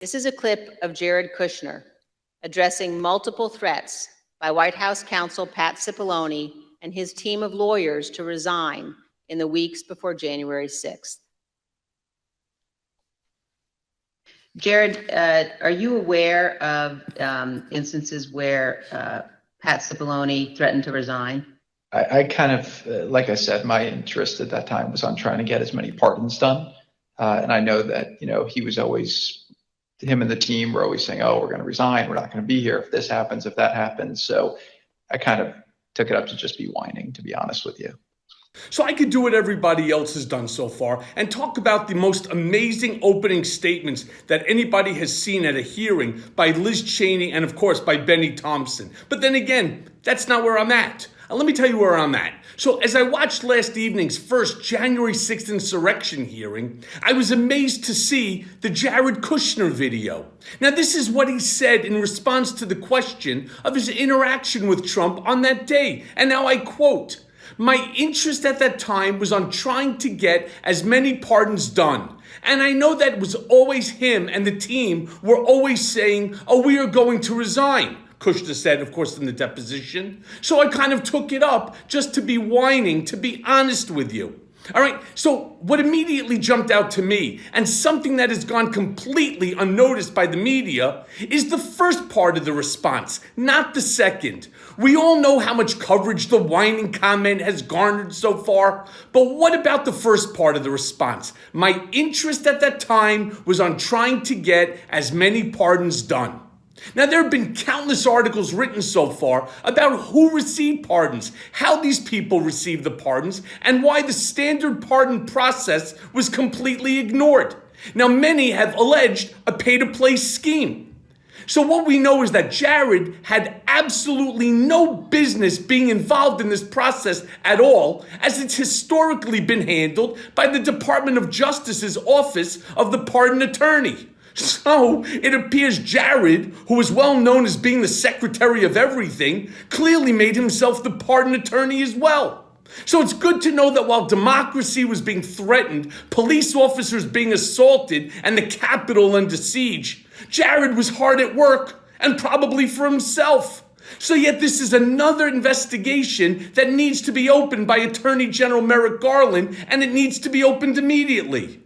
This is a clip of Jared Kushner addressing multiple threats by White House counsel Pat Cipollone and his team of lawyers to resign in the weeks before January 6th. Jared, are you aware of instances where Pat Cipollone threatened to resign? I kind of, like I said, my interest at that time was on trying to get as many pardons done. And I know that, he was always, him and the team were always saying, oh, we're going to resign. We're not going to be here if this happens, if that happens. So I kind of took it up to just be whining, to be honest with you. So I could do what everybody else has done so far and talk about the most amazing opening statements that anybody has seen at a hearing by Liz Cheney and, of course, by Benny Thompson. But then again, that's not where I'm at. Let me tell you where I'm at. So as I watched last evening's first January 6th insurrection hearing, I was amazed to see the Jared Kushner video. Now, this is what he said in response to the question of his interaction with Trump on that day. And now I quote, "My interest at that time was on trying to get as many pardons done. And I know that was always him and the team were always saying, oh, we are going to resign." Kushner said, of course, in the deposition. So I kind of took it up just to be whining, to be honest with you. All right, so what immediately jumped out to me, and something that has gone completely unnoticed by the media, is the first part of the response, not the second. We all know how much coverage the whining comment has garnered so far, but what about the first part of the response? My interest at that time was on trying to get as many pardons done. Now, there have been countless articles written so far about who received pardons, how these people received the pardons, and why the standard pardon process was completely ignored. Now, many have alleged a pay-to-play scheme. So what we know is that Jared had absolutely no business being involved in this process at all, as it's historically been handled by the Department of Justice's Office of the Pardon Attorney. So it appears Jared, who is well known as being the secretary of everything, clearly made himself the pardon attorney as well. So it's good to know that while democracy was being threatened, police officers being assaulted, and the Capitol under siege, Jared was hard at work, and probably for himself. So yet this is another investigation that needs to be opened by Attorney General Merrick Garland, and it needs to be opened immediately.